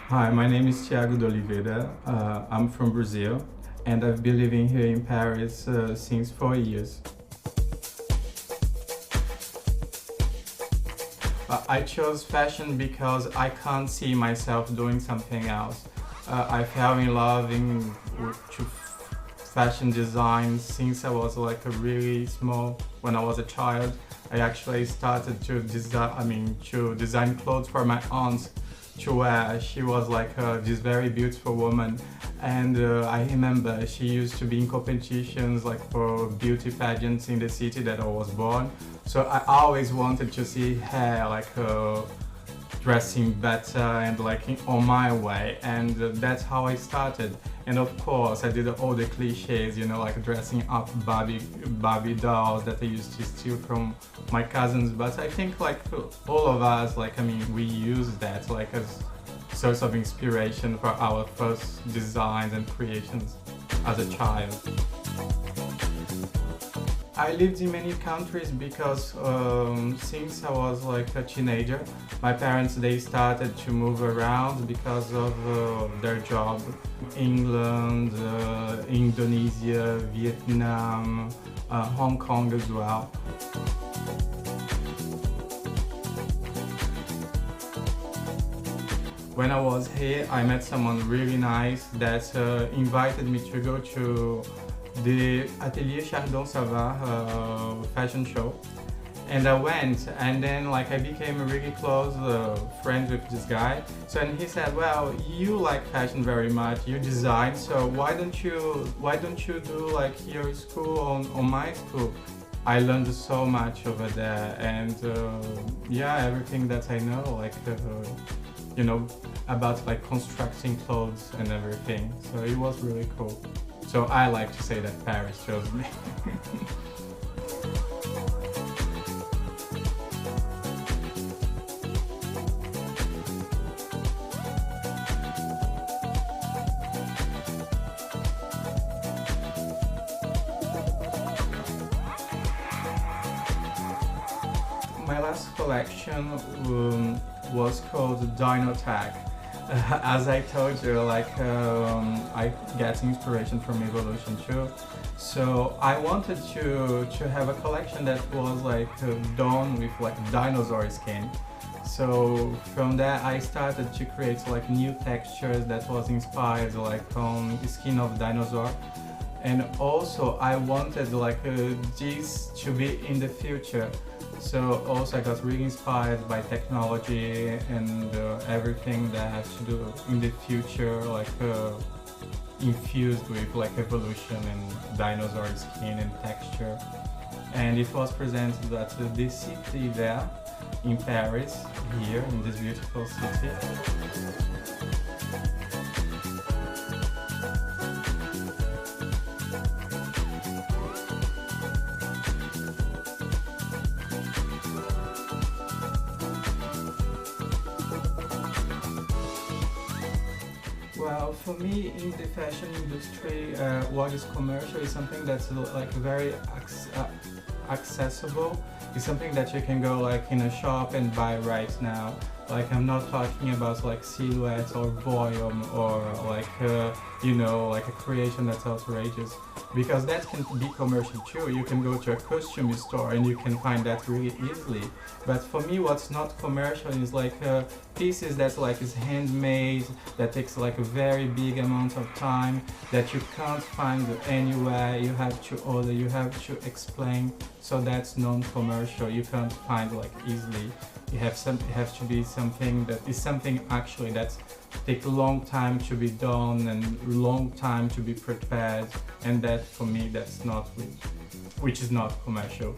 Hi, my name is Tiago de Oliveira. I'm from Brazil and I've been living here in Paris since 4 years. I chose fashion because I can't see myself doing something else. I fell in love to fashion design since I was like a really small. When I was a child, I actually started to design clothes for my aunt to wear. She was like this very beautiful woman, and I remember she used to be in competitions like for beauty pageants in the city that I was born. So I always wanted to see her like dressing better and like on my way, and that's how I started. And of course I did all the cliches, like dressing up Barbie dolls that I used to steal from my cousins. But I think like all of us, we use that like as source of inspiration for our first designs and creations as a child. I lived in many countries because since I was like a teenager, my parents they started to move around because of their job. England, Indonesia, Vietnam, Hong Kong as well. When I was here, I met someone really nice that invited me to go to the Atelier Chardon Savard fashion show, and I went, and then like I became a really close friend with this guy. So and he said, well, you like fashion very much, you design, so why don't you do like your school on my school? I learned so much over there, and yeah, everything that I know, like about like constructing clothes and everything. So it was really cool. So I like to say that Paris chose me. My last collection was called Dino Tag. As I told you, I get inspiration from evolution too. So I wanted to have a collection that was like done with like dinosaur skin. So from there I started to create like new textures that was inspired like from the skin of dinosaur. And also I wanted like this to be in the future. So also I got really inspired by technology and everything that has to do in the future, like infused with like evolution and dinosaur skin and texture. And it was presented at the City there in Paris, here in this beautiful city. Well, for me, in the fashion industry, what is commercial is something that's like very accessible. It's something that you can go like in a shop and buy right now. Like I'm not talking about like silhouettes or volume or like like a creation that's outrageous, because that can be commercial too. You can go to a costume store and you can find that really easily. But for me, what's not commercial is like pieces that like is handmade, that takes like a very big amount of time, that you can't find anywhere. You have to order, you have to explain. So that's non-commercial. You can't find like easily. It has to be something that is something actually that take a long time to be done and long time to be prepared, and that for me that's not which is not commercial.